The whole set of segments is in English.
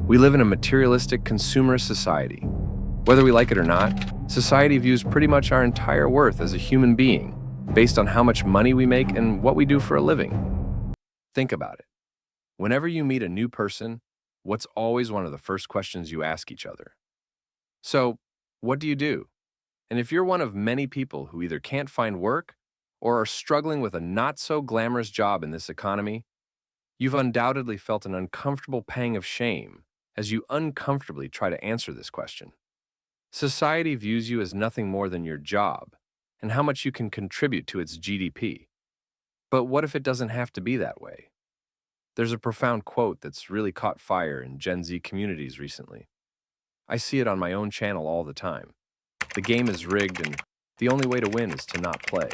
We live in a materialistic, consumerist society. Whether we like it or not, society views pretty much our entire worth as a human being based on how much money we make and what we do for a living. Think about it. Whenever you meet a new person, what's always one of the first questions you ask each other? So, what do you do? And if you're one of many people who either can't find work or are struggling with a not-so-glamorous job in this economy, you've undoubtedly felt an uncomfortable pang of shame as you uncomfortably try to answer this question. Society views you as nothing more than your job and how much you can contribute to its GDP. But what if it doesn't have to be that way? There's a profound quote that's really caught fire in Gen Z communities recently. I see it on my own channel all the time. The game is rigged and the only way to win is to not play.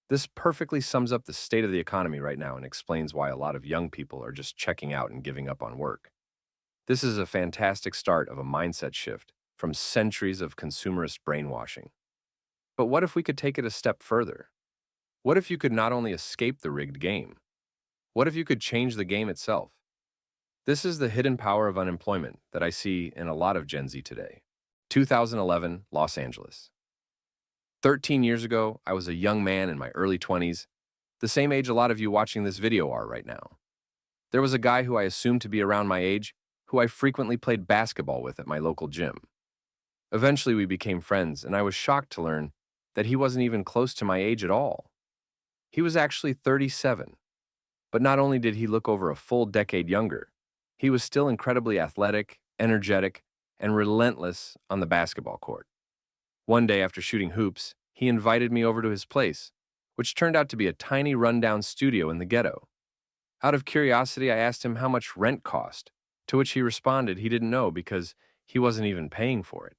This perfectly sums up the state of the economy right now and explains why a lot of young people are just checking out and giving up on work. This is a fantastic start of a mindset shift from centuries of consumerist brainwashing. But what if we could take it a step further? What if you could not only escape the rigged game? What if you could change the game itself? This is the hidden power of unemployment that I see in a lot of Gen Z today. 2011, Los Angeles. 13 years ago, I was a young man in my early 20s, the same age a lot of you watching this video are right now. There was a guy who I assumed to be around my age, who I frequently played basketball with at my local gym. Eventually, we became friends, and I was shocked to learn that he wasn't even close to my age at all. He was actually 37. But not only did he look over a full decade younger, he was still incredibly athletic, energetic, and relentless on the basketball court. One day after shooting hoops, he invited me over to his place, which turned out to be a tiny rundown studio in the ghetto. Out of curiosity, I asked him how much rent cost, to which he responded he didn't know because he wasn't even paying for it.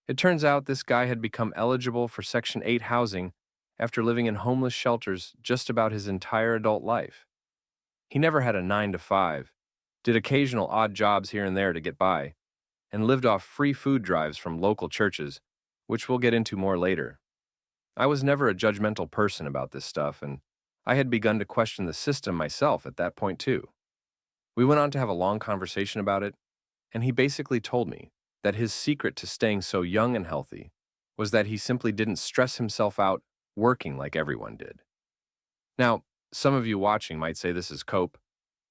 It turns out this guy had become eligible for Section 8 housing after living in homeless shelters just about his entire adult life. He never had a 9-to-5, did occasional odd jobs here and there to get by, and lived off free food drives from local churches, which we'll get into more later. I was never a judgmental person about this stuff, and I had begun to question the system myself at that point too. We went on to have a long conversation about it, and he basically told me that his secret to staying so young and healthy was that he simply didn't stress himself out working like everyone did. Now, some of you watching might say this is cope,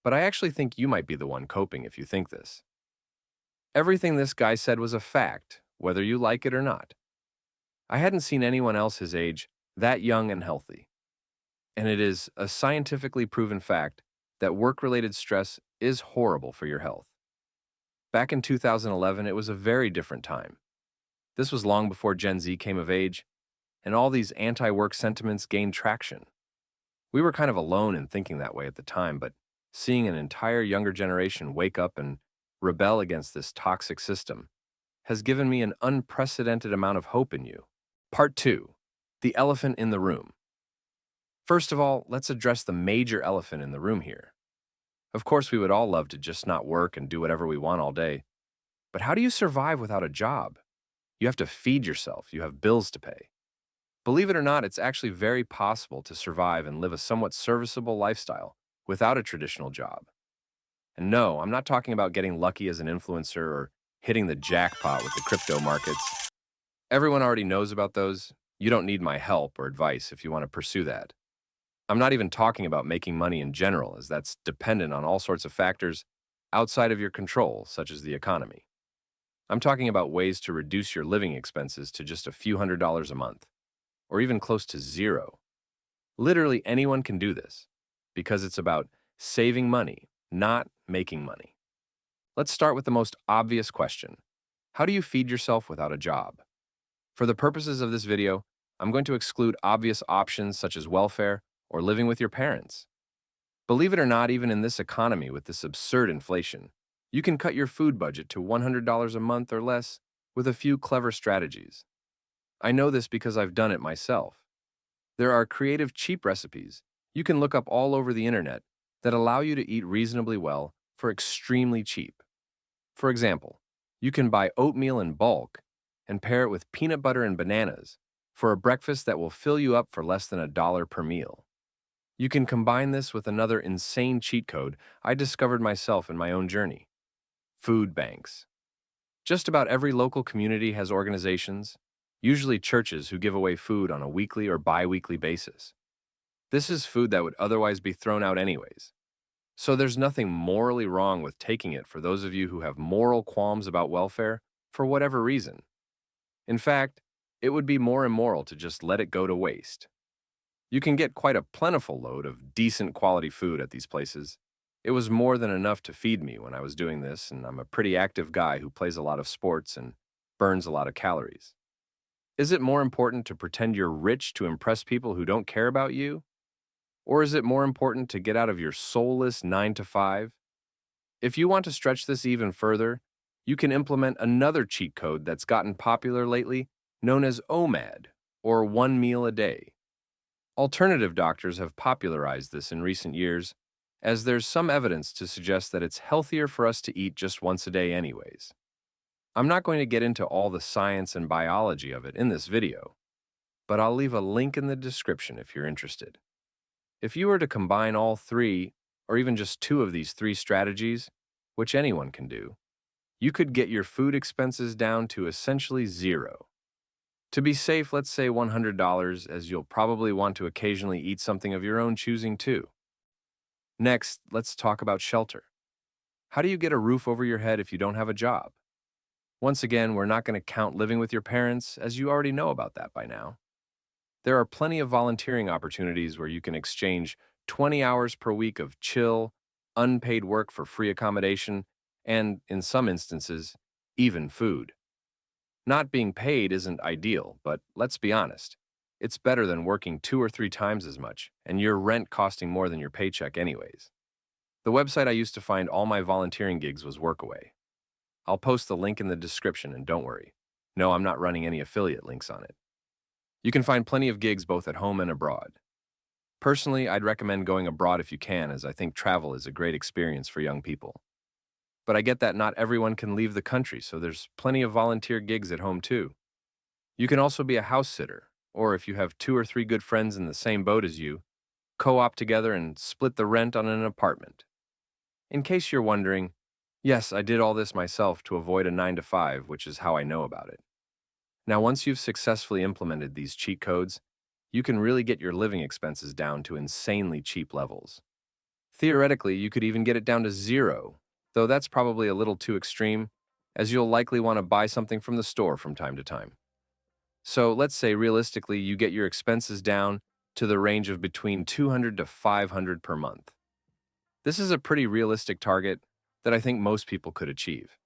but I actually think you might be the one coping if you think this. Everything this guy said was a fact, whether you like it or not. I hadn't seen anyone else his age that young and healthy. And it is a scientifically proven fact that work-related stress is horrible for your health. Back in 2011, it was a very different time. This was long before Gen Z came of age, and all these anti-work sentiments gained traction. We were kind of alone in thinking that way at the time, but seeing an entire younger generation wake up and rebel against this toxic system has given me an unprecedented amount of hope in you. Part 2. The elephant in the room. First of all, let's address the major elephant in the room here. Of course, we would all love to just not work and do whatever we want all day. But how do you survive without a job? You have to feed yourself. You have bills to pay. Believe it or not, it's actually very possible to survive and live a somewhat serviceable lifestyle without a traditional job. And no, I'm not talking about getting lucky as an influencer or hitting the jackpot with the crypto markets. Everyone already knows about those. You don't need my help or advice if you want to pursue that. I'm not even talking about making money in general, as that's dependent on all sorts of factors outside of your control, such as the economy. I'm talking about ways to reduce your living expenses to just a few $100s a month, or even close to zero. Literally anyone can do this, because it's about saving money, not making money. Let's start with the most obvious question. How do you feed yourself without a job? For the purposes of this video, I'm going to exclude obvious options such as welfare or living with your parents. Believe it or not, even in this economy with this absurd inflation, you can cut your food budget to $100 a month or less with a few clever strategies. I know this because I've done it myself. There are creative, cheap recipes you can look up all over the internet that allow you to eat reasonably well for extremely cheap. For example, you can buy oatmeal in bulk and pair it with peanut butter and bananas for a breakfast that will fill you up for less than $1 per meal. You can combine this with another insane cheat code I discovered myself in my own journey. Food banks. Just about every local community has organizations, usually churches, who give away food on a weekly or bi-weekly basis. This is food that would otherwise be thrown out anyways. So there's nothing morally wrong with taking it for those of you who have moral qualms about welfare for whatever reason. In fact, it would be more immoral to just let it go to waste. You can get quite a plentiful load of decent quality food at these places. It was more than enough to feed me when I was doing this, and I'm a pretty active guy who plays a lot of sports and burns a lot of calories. Is it more important to pretend you're rich to impress people who don't care about you? Or is it more important to get out of your soulless 9 to 5? If you want to stretch this even further, you can implement another cheat code that's gotten popular lately, known as OMAD, or 1 meal a day. Alternative doctors have popularized this in recent years, as there's some evidence to suggest that it's healthier for us to eat just once a day anyways. I'm not going to get into all the science and biology of it in this video, but I'll leave a link in the description if you're interested. If you were to combine all three, or even just two of these three strategies, which anyone can do, you could get your food expenses down to essentially zero. To be safe, let's say $100, as you'll probably want to occasionally eat something of your own choosing too. Next, let's talk about shelter. How do you get a roof over your head if you don't have a job? Once again, we're not going to count living with your parents, as you already know about that by now. There are plenty of volunteering opportunities where you can exchange 20 hours per week of chill, unpaid work for free accommodation, and, in some instances, even food. Not being paid isn't ideal, but let's be honest. It's better than working 2 or 3 times as much, and your rent costing more than your paycheck anyways. The website I used to find all my volunteering gigs was Workaway. I'll post the link in the description, and don't worry. No, I'm not running any affiliate links on it. You can find plenty of gigs both at home and abroad. Personally, I'd recommend going abroad if you can, as I think travel is a great experience for young people. But I get that not everyone can leave the country, so there's plenty of volunteer gigs at home too. You can also be a house sitter, or if you have 2 or 3 good friends in the same boat as you, co-op together and split the rent on an apartment. In case you're wondering, yes, I did all this myself to avoid a 9 to 5, which is how I know about it. Now, once you've successfully implemented these cheat codes, you can really get your living expenses down to insanely cheap levels. Theoretically, you could even get it down to zero, though that's probably a little too extreme, as you'll likely want to buy something from the store from time to time. So let's say realistically you get your expenses down to the range of between $200 to $500 per month. This is a pretty realistic target that I think most people could achieve.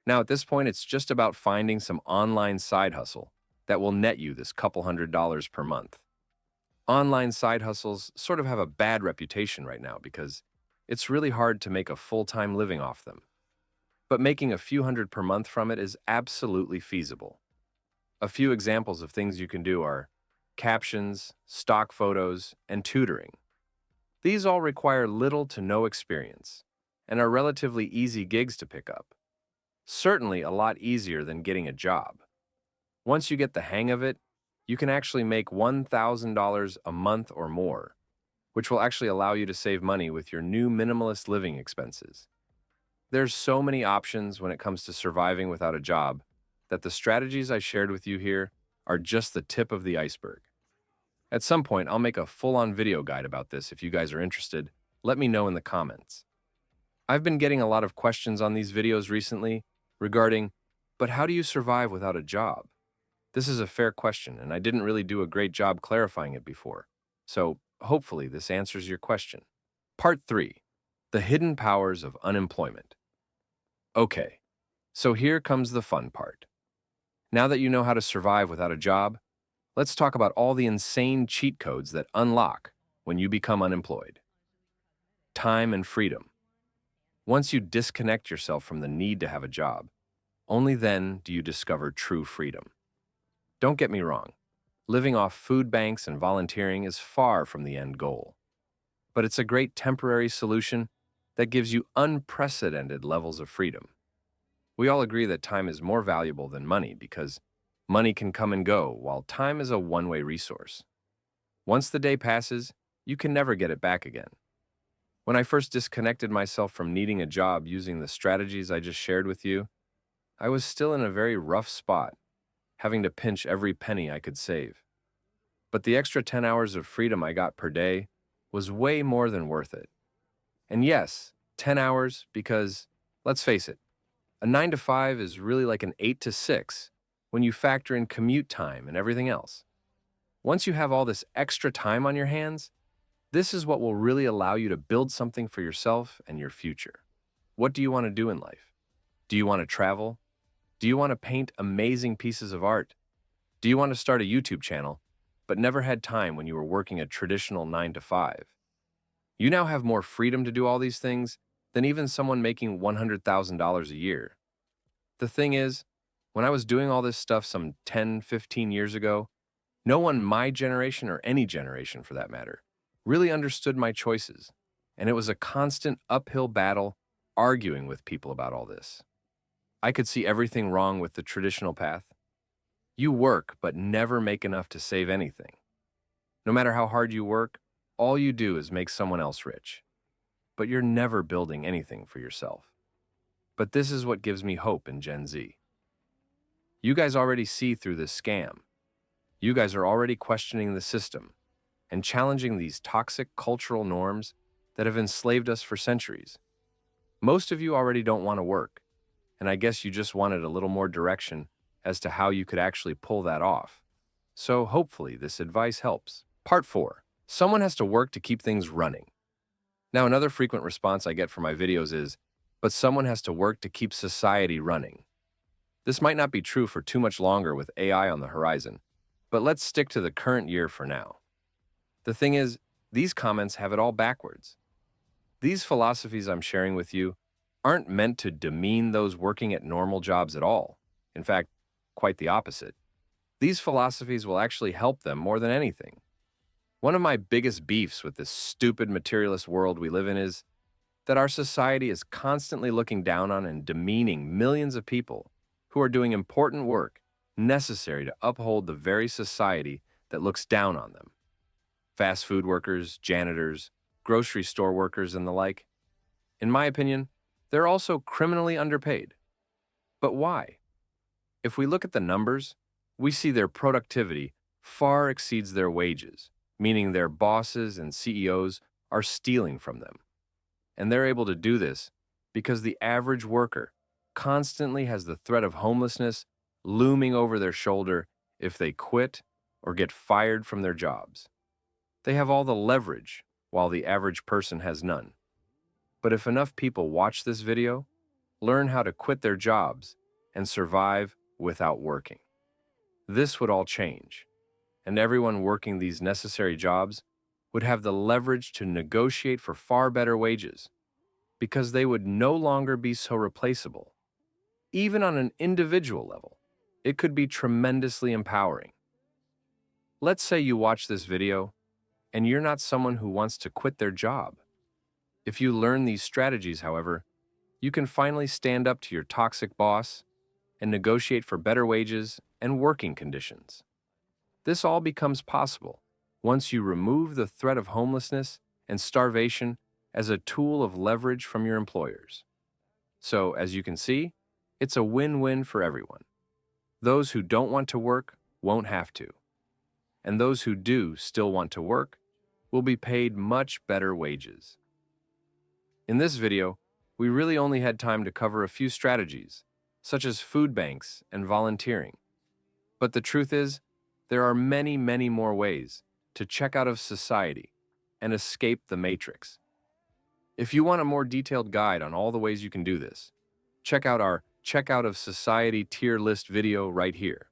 Now at this point, it's just about finding some online side hustle that will net you this couple $100s per month. Online side hustles sort of have a bad reputation right now because it's really hard to make a full-time living off them. But making a few hundred per month from it is absolutely feasible. A few examples of things you can do are captions, stock photos, and tutoring. These all require little to no experience and are relatively easy gigs to pick up. Certainly a lot easier than getting a job. Once you get the hang of it, you can actually make $1,000 a month or more, which will actually allow you to save money with your new minimalist living expenses. There's so many options when it comes to surviving without a job that the strategies I shared with you here are just the tip of the iceberg. At some point, I'll make a full-on video guide about this if you guys are interested. Let me know in the comments. I've been getting a lot of questions on these videos recently regarding, but how do you survive without a job? This is a fair question, and I didn't really do a great job clarifying it before. So hopefully this answers your question. Part 3. The hidden powers of unemployment. Okay, so here comes the fun part. Now that you know how to survive without a job, let's talk about all the insane cheat codes that unlock when you become unemployed. Time and freedom. Once you disconnect yourself from the need to have a job, only then do you discover true freedom. Don't get me wrong, living off food banks and volunteering is far from the end goal. But it's a great temporary solution that gives you unprecedented levels of freedom. We all agree that time is more valuable than money because money can come and go, while time is a one-way resource. Once the day passes, you can never get it back again. When I first disconnected myself from needing a job using the strategies I just shared with you, I was still in a very rough spot, having to pinch every penny I could save. But the extra 10 hours of freedom I got per day was way more than worth it. And yes, 10 hours because, let's face it, a 9 to 5 is really like an 8 to 6 when you factor in commute time and everything else. Once you have all this extra time on your hands, this is what will really allow you to build something for yourself and your future. What do you want to do in life? Do you want to travel? Do you want to paint amazing pieces of art? Do you want to start a YouTube channel, but never had time when you were working a traditional 9 to 5? You now have more freedom to do all these things than even someone making $100,000 a year. The thing is, when I was doing all this stuff some 10, 15 years ago, no one my generation, or any generation for that matter, really understood my choices, and it was a constant uphill battle arguing with people about all this. I could see everything wrong with the traditional path. You work, but never make enough to save anything. No matter how hard you work, all you do is make someone else rich. But you're never building anything for yourself. But this is what gives me hope in Gen Z. You guys already see through this scam. You guys are already questioning the system and challenging these toxic cultural norms that have enslaved us for centuries. Most of you already don't want to work, and I guess you just wanted a little more direction as to how you could actually pull that off. So hopefully this advice helps. Part 4. Someone has to work to keep things running. Now, another frequent response I get from my videos is, but someone has to work to keep society running. This might not be true for too much longer with AI on the horizon, but let's stick to the current year for now. The thing is, these comments have it all backwards. These philosophies I'm sharing with you aren't meant to demean those working at normal jobs at all. In fact, quite the opposite. These philosophies will actually help them more than anything. One of my biggest beefs with this stupid materialist world we live in is that our society is constantly looking down on and demeaning millions of people who are doing important work necessary to uphold the very society that looks down on them. Fast food workers, janitors, grocery store workers, and the like. In my opinion, they're also criminally underpaid. But why? If we look at the numbers, we see their productivity far exceeds their wages, meaning their bosses and CEOs are stealing from them. And they're able to do this because the average worker constantly has the threat of homelessness looming over their shoulder if they quit or get fired from their jobs. They have all the leverage, while the average person has none. But if enough people watch this video, learn how to quit their jobs, and survive without working, this would all change, and everyone working these necessary jobs would have the leverage to negotiate for far better wages, because they would no longer be so replaceable. Even on an individual level, it could be tremendously empowering. Let's say you watch this video, and you're not someone who wants to quit their job. If you learn these strategies, however, you can finally stand up to your toxic boss and negotiate for better wages and working conditions. This all becomes possible once you remove the threat of homelessness and starvation as a tool of leverage from your employers. So, as you can see, it's a win-win for everyone. Those who don't want to work won't have to, and those who do still want to work will be paid much better wages. In this video, we really only had time to cover a few strategies, such as food banks and volunteering. But the truth is, there are many, many more ways to check out of society and escape the matrix. If you want a more detailed guide on all the ways you can do this, check out our Check Out of Society tier list video right here.